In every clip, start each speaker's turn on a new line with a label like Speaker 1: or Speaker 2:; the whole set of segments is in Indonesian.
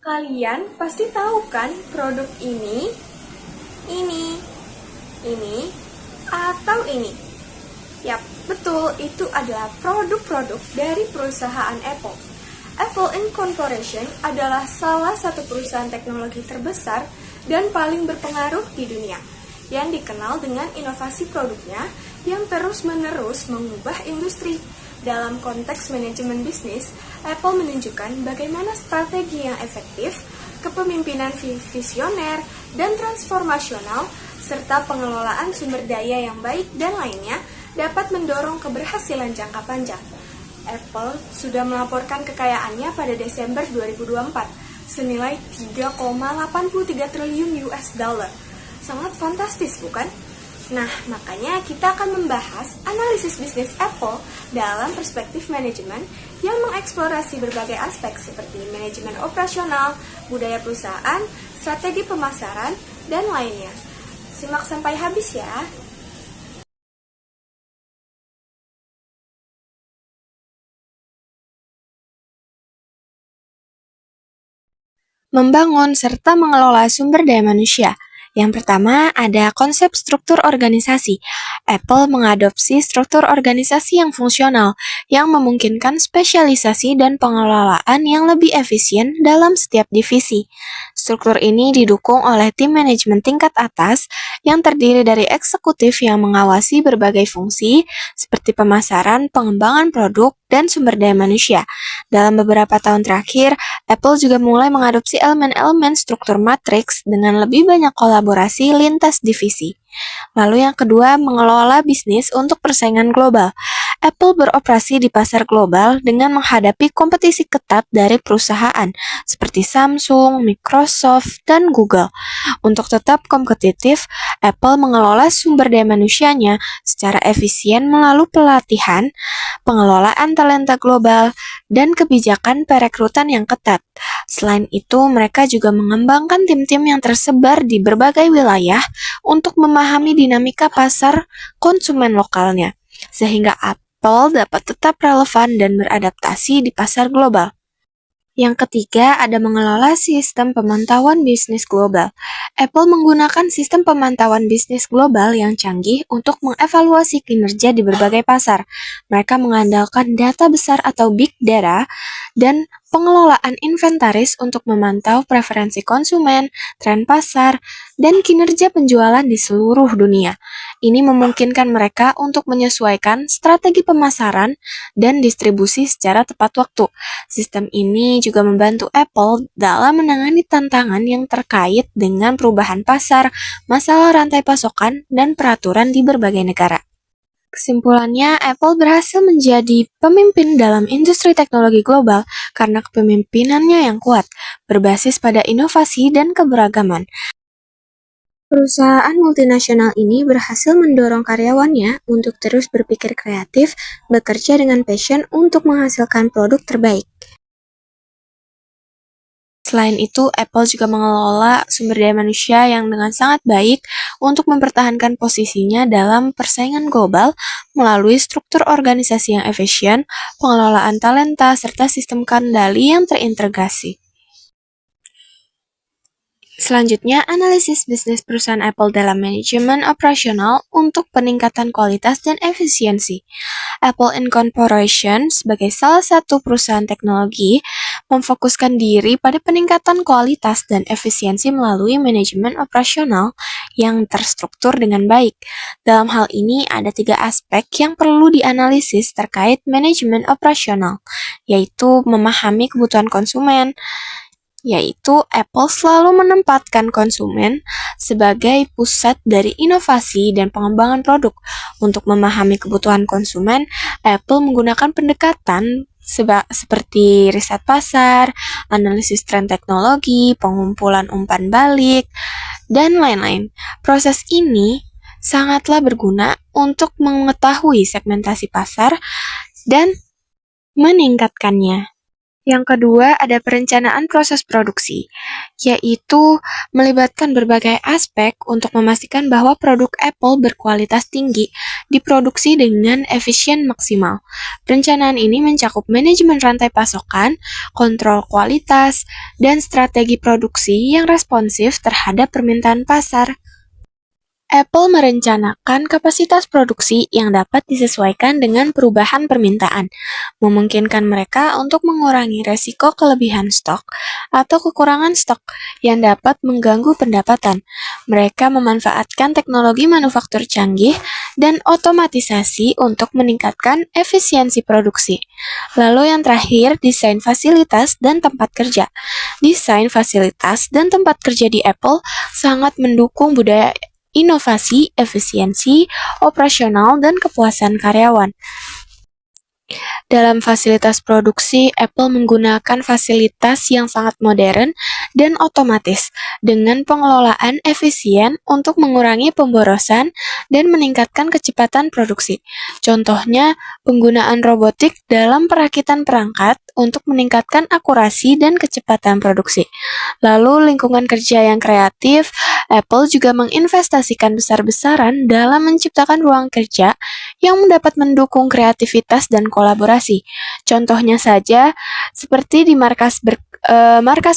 Speaker 1: Kalian pasti tahu kan produk ini, atau ini? Yap, betul, itu adalah produk-produk dari perusahaan Apple. Apple Incorporation adalah salah satu perusahaan teknologi terbesar dan paling berpengaruh di dunia, yang dikenal dengan inovasi produknya yang terus-menerus mengubah industri. Dalam konteks manajemen bisnis, Apple menunjukkan bagaimana strategi yang efektif, kepemimpinan visioner, dan transformasional, serta pengelolaan sumber daya yang baik dan lainnya dapat mendorong keberhasilan jangka panjang. Apple sudah melaporkan kekayaannya pada Desember 2024 senilai 3,83 triliun US dollar. Sangat fantastis, bukan? Nah, makanya kita akan membahas analisis bisnis Apple dalam perspektif manajemen yang mengeksplorasi berbagai aspek seperti manajemen operasional, budaya perusahaan, strategi pemasaran, dan lainnya. Simak sampai habis ya.
Speaker 2: Membangun serta mengelola sumber daya manusia. Yang pertama, ada konsep struktur organisasi. Apple mengadopsi struktur organisasi yang fungsional, yang memungkinkan spesialisasi dan pengelolaan yang lebih efisien dalam setiap divisi. Struktur ini didukung oleh tim manajemen tingkat atas yang terdiri dari eksekutif yang mengawasi berbagai fungsi, seperti pemasaran, pengembangan produk, dan sumber daya manusia. Dalam beberapa tahun terakhir, Apple juga mulai mengadopsi elemen-elemen struktur matriks dengan lebih banyak kolaborasi lintas divisi. Lalu yang kedua, mengelola bisnis untuk persaingan global. Apple beroperasi di pasar global dengan menghadapi kompetisi ketat dari perusahaan seperti Samsung, Microsoft, dan Google. Untuk tetap kompetitif, Apple mengelola sumber daya manusianya secara efisien melalui pelatihan, pengelolaan talenta global, dan kebijakan perekrutan yang ketat. Selain itu, mereka juga mengembangkan tim-tim yang tersebar di berbagai wilayah untuk memahami dinamika pasar konsumen lokalnya, sehingga Apple dapat tetap relevan dan beradaptasi di pasar global. Yang ketiga, ada mengelola sistem pemantauan bisnis global. Apple menggunakan sistem pemantauan bisnis global yang canggih untuk mengevaluasi kinerja di berbagai pasar. Mereka mengandalkan data besar atau big data dan pengelolaan inventaris untuk memantau preferensi konsumen, tren pasar, dan kinerja penjualan di seluruh dunia. Ini memungkinkan mereka untuk menyesuaikan strategi pemasaran dan distribusi secara tepat waktu. Sistem ini juga membantu Apple dalam menangani tantangan yang terkait dengan perubahan pasar, masalah rantai pasokan, dan peraturan di berbagai negara. Kesimpulannya, Apple berhasil menjadi pemimpin dalam industri teknologi global karena kepemimpinannya yang kuat, berbasis pada inovasi dan keberagaman. Perusahaan multinasional ini berhasil mendorong karyawannya untuk terus berpikir kreatif, bekerja dengan passion untuk menghasilkan produk terbaik. Selain itu, Apple juga mengelola sumber daya manusia yang dengan sangat baik untuk mempertahankan posisinya dalam persaingan global melalui struktur organisasi yang efisien, pengelolaan talenta, serta sistem kendali yang terintegrasi. Selanjutnya, analisis bisnis perusahaan Apple dalam manajemen operasional untuk peningkatan kualitas dan efisiensi. Apple Incorporation sebagai salah satu perusahaan teknologi memfokuskan diri pada peningkatan kualitas dan efisiensi melalui manajemen operasional yang terstruktur dengan baik. Dalam hal ini, ada 3 aspek yang perlu dianalisis terkait manajemen operasional, yaitu memahami kebutuhan konsumen, yaitu Apple selalu menempatkan konsumen sebagai pusat dari inovasi dan pengembangan produk. Untuk memahami kebutuhan konsumen, Apple menggunakan pendekatan seperti riset pasar, analisis tren teknologi, pengumpulan umpan balik, dan lain-lain. Proses ini sangatlah berguna untuk mengetahui segmentasi pasar dan meningkatkannya. Yang kedua, ada perencanaan proses produksi, yaitu melibatkan berbagai aspek untuk memastikan bahwa produk Apple berkualitas tinggi diproduksi dengan efisien maksimal. Perencanaan ini mencakup manajemen rantai pasokan, kontrol kualitas, dan strategi produksi yang responsif terhadap permintaan pasar. Apple merencanakan kapasitas produksi yang dapat disesuaikan dengan perubahan permintaan, memungkinkan mereka untuk mengurangi resiko kelebihan stok atau kekurangan stok yang dapat mengganggu pendapatan. Mereka memanfaatkan teknologi manufaktur canggih dan otomatisasi untuk meningkatkan efisiensi produksi. Lalu yang terakhir, desain fasilitas dan tempat kerja. Desain fasilitas dan tempat kerja di Apple sangat mendukung budaya inovasi, efisiensi, operasional, dan kepuasan karyawan. Dalam fasilitas produksi, Apple menggunakan fasilitas yang sangat modern dan otomatis dengan pengelolaan efisien untuk mengurangi pemborosan dan meningkatkan kecepatan produksi. Contohnya, penggunaan robotik dalam perakitan perangkat untuk meningkatkan akurasi dan kecepatan produksi. Lalu, lingkungan kerja yang kreatif, Apple juga menginvestasikan besar-besaran dalam menciptakan ruang kerja yang dapat mendukung kreativitas dan kolaborasi. Contohnya saja, seperti di markas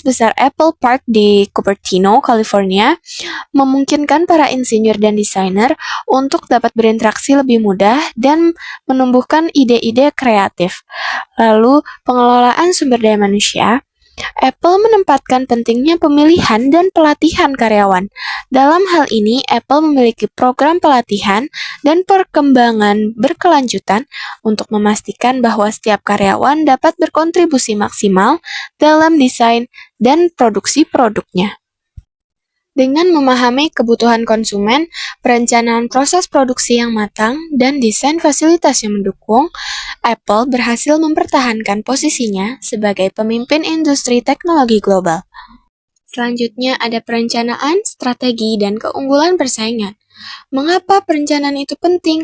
Speaker 2: besar Apple Park di Cupertino, California, memungkinkan para insinyur dan desainer untuk dapat berinteraksi lebih mudah dan menumbuhkan ide-ide kreatif. Lalu, pengelolaan sumber daya manusia, Apple menempatkan pentingnya pemilihan dan pelatihan karyawan. Dalam hal ini, Apple memiliki program pelatihan dan perkembangan berkelanjutan untuk memastikan bahwa setiap karyawan dapat berkontribusi maksimal dalam desain dan produksi produknya. Dengan memahami kebutuhan konsumen, perencanaan proses produksi yang matang, dan desain fasilitas yang mendukung, Apple berhasil mempertahankan posisinya sebagai pemimpin industri teknologi global. Selanjutnya ada perencanaan, strategi, dan keunggulan persaingan. Mengapa perencanaan itu penting?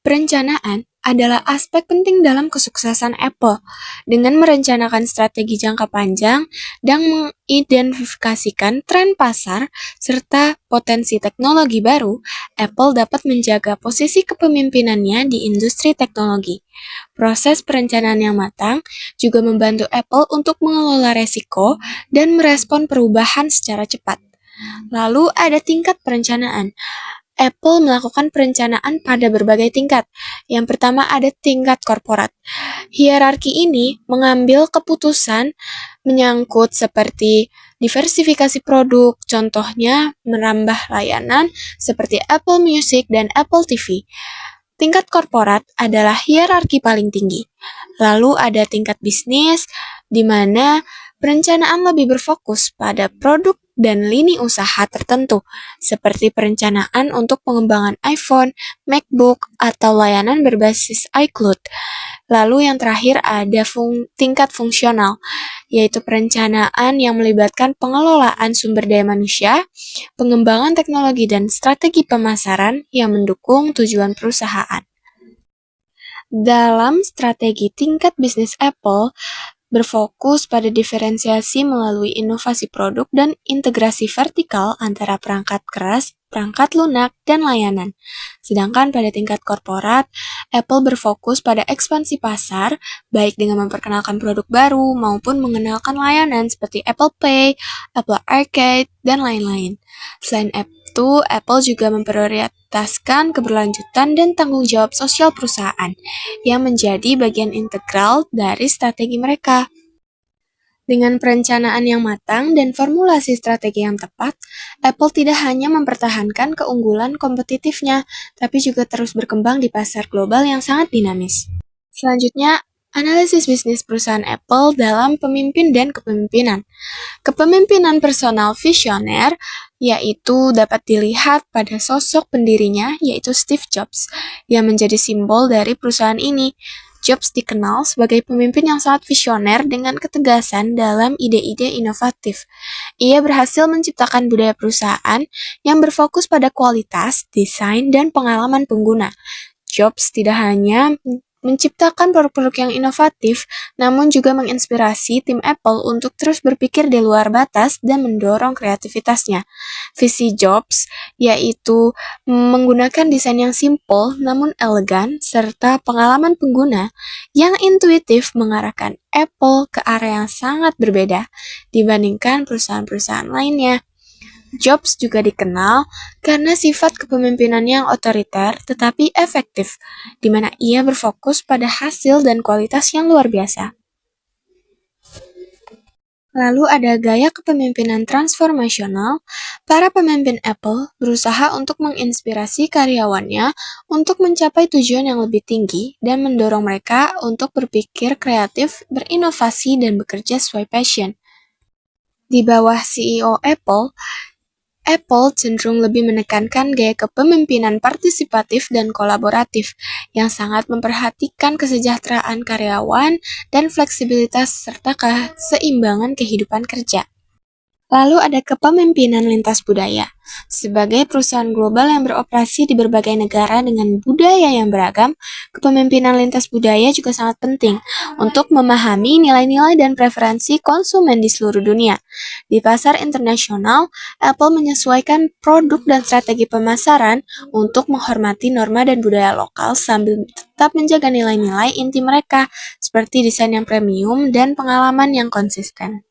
Speaker 2: Perencanaan adalah aspek penting dalam kesuksesan Apple. Dengan merencanakan strategi jangka panjang dan mengidentifikasikan tren pasar serta potensi teknologi baru, Apple dapat menjaga posisi kepemimpinannya di industri teknologi. Proses perencanaan yang matang juga membantu Apple untuk mengelola resiko dan merespon perubahan secara cepat. Lalu ada tingkat perencanaan. Apple melakukan perencanaan pada berbagai tingkat. Yang pertama ada tingkat korporat. Hierarki ini mengambil keputusan menyangkut seperti diversifikasi produk, contohnya menambah layanan seperti Apple Music dan Apple TV. Tingkat korporat adalah hierarki paling tinggi. Lalu ada tingkat bisnis, di mana perencanaan lebih berfokus pada produk dan lini usaha tertentu, seperti perencanaan untuk pengembangan iPhone, MacBook, atau layanan berbasis iCloud. Lalu yang terakhir ada tingkat fungsional, yaitu perencanaan yang melibatkan pengelolaan sumber daya manusia, pengembangan teknologi dan strategi pemasaran yang mendukung tujuan perusahaan. Dalam strategi tingkat bisnis Apple, berfokus pada diferensiasi melalui inovasi produk dan integrasi vertikal antara perangkat keras, perangkat lunak, dan layanan. Sedangkan pada tingkat korporat, Apple berfokus pada ekspansi pasar, baik dengan memperkenalkan produk baru maupun mengenalkan layanan seperti Apple Pay, Apple Arcade, dan lain-lain. Selain itu, Apple juga memprioritaskan keberlanjutan dan tanggung jawab sosial perusahaan yang menjadi bagian integral dari strategi mereka. Dengan perencanaan yang matang dan formulasi strategi yang tepat, Apple tidak hanya mempertahankan keunggulan kompetitifnya, tapi juga terus berkembang di pasar global yang sangat dinamis. Selanjutnya, analisis bisnis perusahaan Apple dalam pemimpin dan kepemimpinan. Kepemimpinan personal visioner yaitu dapat dilihat pada sosok pendirinya, yaitu Steve Jobs, yang menjadi simbol dari perusahaan ini. Jobs dikenal sebagai pemimpin yang sangat visioner dengan ketegasan dalam ide-ide inovatif. Ia berhasil menciptakan budaya perusahaan yang berfokus pada kualitas, desain, dan pengalaman pengguna. Jobs tidak hanya menciptakan produk-produk yang inovatif, namun juga menginspirasi tim Apple untuk terus berpikir di luar batas dan mendorong kreativitasnya. Visi Jobs yaitu menggunakan desain yang simple namun elegan, serta pengalaman pengguna yang intuitif mengarahkan Apple ke area yang sangat berbeda dibandingkan perusahaan-perusahaan lainnya. Jobs juga dikenal karena sifat kepemimpinannya yang otoriter tetapi efektif, di mana ia berfokus pada hasil dan kualitas yang luar biasa. Lalu ada gaya kepemimpinan transformasional. Para pemimpin Apple berusaha untuk menginspirasi karyawannya untuk mencapai tujuan yang lebih tinggi dan mendorong mereka untuk berpikir kreatif, berinovasi, dan bekerja sesuai passion. Di bawah CEO Apple cenderung lebih menekankan gaya kepemimpinan partisipatif dan kolaboratif yang sangat memperhatikan kesejahteraan karyawan dan fleksibilitas serta keseimbangan kehidupan kerja. Lalu ada kepemimpinan lintas budaya. Sebagai perusahaan global yang beroperasi di berbagai negara dengan budaya yang beragam, kepemimpinan lintas budaya juga sangat penting untuk memahami nilai-nilai dan preferensi konsumen di seluruh dunia. Di pasar internasional, Apple menyesuaikan produk dan strategi pemasaran untuk menghormati norma dan budaya lokal sambil tetap menjaga nilai-nilai inti mereka, seperti desain yang premium dan pengalaman yang konsisten.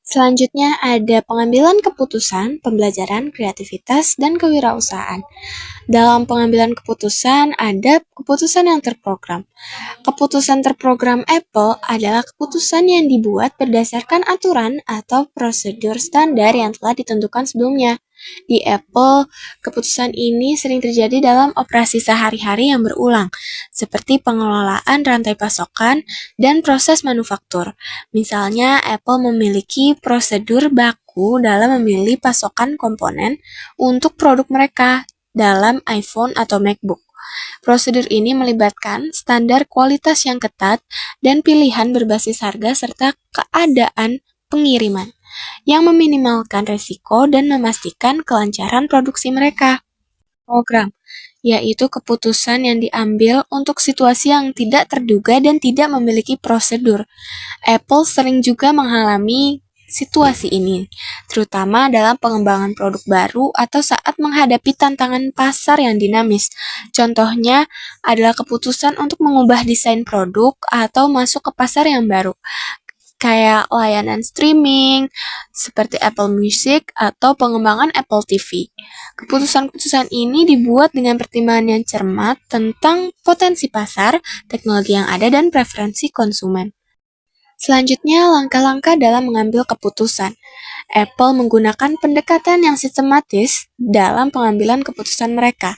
Speaker 2: Selanjutnya ada pengambilan keputusan, pembelajaran, kreativitas, dan kewirausahaan. Dalam pengambilan keputusan, ada keputusan yang terprogram. Keputusan terprogram Apple adalah keputusan yang dibuat berdasarkan aturan atau prosedur standar yang telah ditentukan sebelumnya. Di Apple, keputusan ini sering terjadi dalam operasi sehari-hari yang berulang, seperti pengelolaan rantai pasokan dan proses manufaktur. Misalnya, Apple memiliki prosedur baku dalam memilih pasokan komponen untuk produk mereka dalam iPhone atau MacBook. Prosedur ini melibatkan standar kualitas yang ketat dan pilihan berbasis harga serta keadaan pengiriman yang meminimalkan resiko dan memastikan kelancaran produksi mereka. Program, yaitu keputusan yang diambil untuk situasi yang tidak terduga dan tidak memiliki prosedur. Apple sering juga mengalami situasi ini, terutama dalam pengembangan produk baru atau saat menghadapi tantangan pasar yang dinamis. Contohnya adalah keputusan untuk mengubah desain produk atau masuk ke pasar yang baru, kayak layanan streaming, seperti Apple Music, atau pengembangan Apple TV. Keputusan-keputusan ini dibuat dengan pertimbangan yang cermat tentang potensi pasar, teknologi yang ada, dan preferensi konsumen. Selanjutnya, langkah-langkah dalam mengambil keputusan. Apple menggunakan pendekatan yang sistematis dalam pengambilan keputusan mereka.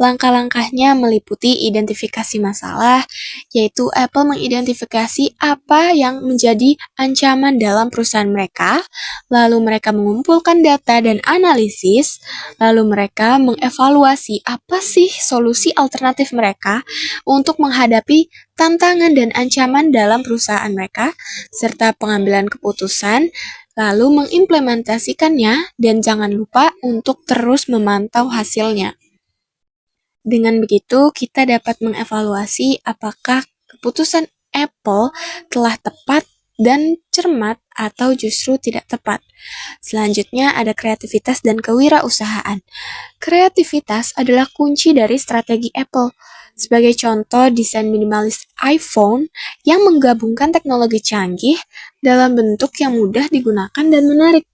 Speaker 2: Langkah-langkahnya meliputi identifikasi masalah, yaitu Apple mengidentifikasi apa yang menjadi ancaman dalam perusahaan mereka, lalu mereka mengumpulkan data dan analisis, lalu mereka mengevaluasi apa sih solusi alternatif mereka untuk menghadapi tantangan dan ancaman dalam perusahaan mereka, serta pengambilan keputusan, lalu mengimplementasikannya, dan jangan lupa untuk terus memantau hasilnya. Dengan begitu, kita dapat mengevaluasi apakah keputusan Apple telah tepat dan cermat atau justru tidak tepat. Selanjutnya ada kreativitas dan kewirausahaan. Kreativitas adalah kunci dari strategi Apple. Sebagai contoh, desain minimalis iPhone yang menggabungkan teknologi canggih dalam bentuk yang mudah digunakan dan menarik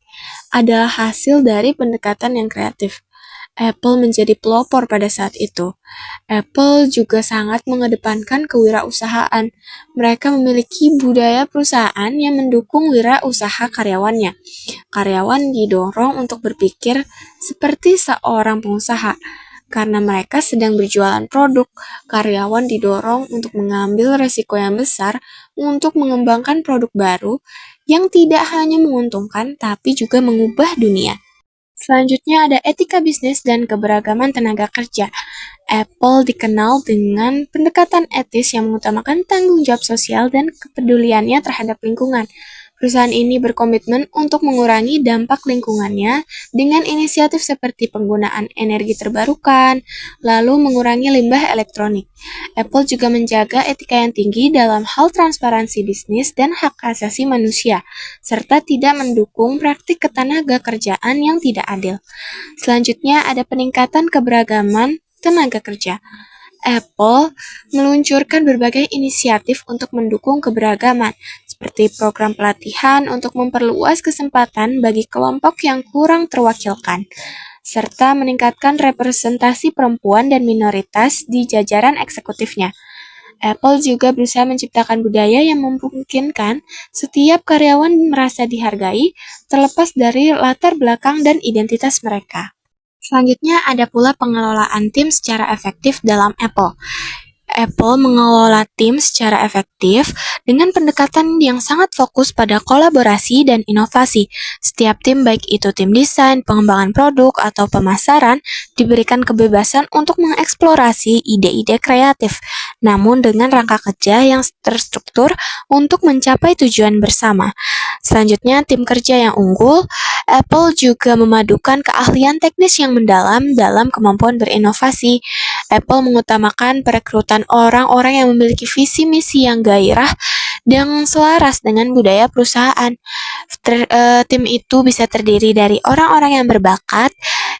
Speaker 2: adalah hasil dari pendekatan yang kreatif. Apple menjadi pelopor pada saat itu. Apple juga sangat mengedepankan kewirausahaan. Mereka memiliki budaya perusahaan yang mendukung wirausaha karyawannya. Karyawan didorong untuk berpikir seperti seorang pengusaha. Karena mereka sedang berjualan produk, karyawan didorong untuk mengambil resiko yang besar untuk mengembangkan produk baru yang tidak hanya menguntungkan tapi juga mengubah dunia. Selanjutnya ada etika bisnis dan keberagaman tenaga kerja. Apple dikenal dengan pendekatan etis yang mengutamakan tanggung jawab sosial dan kepeduliannya terhadap lingkungan. Perusahaan ini berkomitmen untuk mengurangi dampak lingkungannya dengan inisiatif seperti penggunaan energi terbarukan, lalu mengurangi limbah elektronik. Apple juga menjaga etika yang tinggi dalam hal transparansi bisnis dan hak asasi manusia, serta tidak mendukung praktik ketenaga kerjaan yang tidak adil. Selanjutnya ada peningkatan keberagaman tenaga kerja. Apple meluncurkan berbagai inisiatif untuk mendukung keberagaman, seperti program pelatihan untuk memperluas kesempatan bagi kelompok yang kurang terwakilkan, serta meningkatkan representasi perempuan dan minoritas di jajaran eksekutifnya. Apple juga berusaha menciptakan budaya yang memungkinkan setiap karyawan merasa dihargai, terlepas dari latar belakang dan identitas mereka. Selanjutnya ada pula pengelolaan tim secara efektif dalam Apple. Apple mengelola tim secara efektif dengan pendekatan yang sangat fokus pada kolaborasi dan inovasi. Setiap tim, baik itu tim desain, pengembangan produk, atau pemasaran, diberikan kebebasan untuk mengeksplorasi ide-ide kreatif, namun dengan rangka kerja yang terstruktur untuk mencapai tujuan bersama. Selanjutnya, tim kerja yang unggul. Apple juga memadukan keahlian teknis yang mendalam dalam kemampuan berinovasi. Apple mengutamakan perekrutan orang-orang yang memiliki visi misi yang gairah dan selaras dengan budaya perusahaan. Tim itu bisa terdiri dari orang-orang yang berbakat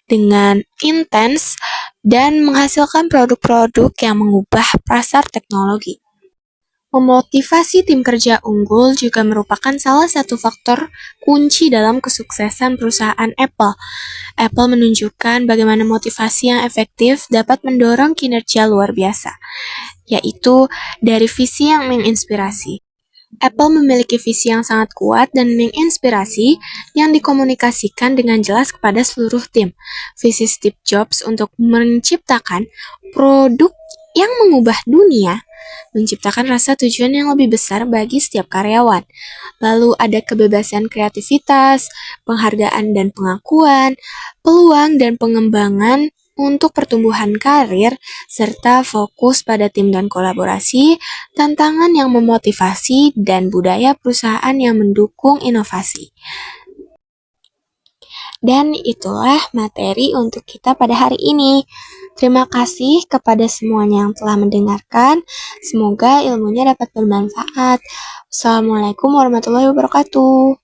Speaker 2: dengan intens dan menghasilkan produk-produk yang mengubah pasar teknologi. Memotivasi tim kerja unggul juga merupakan salah satu faktor kunci dalam kesuksesan perusahaan Apple. Apple menunjukkan bagaimana motivasi yang efektif dapat mendorong kinerja luar biasa, yaitu dari visi yang menginspirasi. Apple memiliki visi yang sangat kuat dan menginspirasi yang dikomunikasikan dengan jelas kepada seluruh tim. Visi Steve Jobs untuk menciptakan produk yang mengubah dunia, menciptakan rasa tujuan yang lebih besar bagi setiap karyawan. Lalu ada kebebasan kreativitas, penghargaan dan pengakuan, peluang dan pengembangan untuk pertumbuhan karir, serta fokus pada tim dan kolaborasi, tantangan yang memotivasi, dan budaya perusahaan yang mendukung inovasi. Dan itulah materi untuk kita pada hari ini. Terima kasih kepada semuanya yang telah mendengarkan. Semoga ilmunya dapat bermanfaat. Assalamualaikum warahmatullahi wabarakatuh.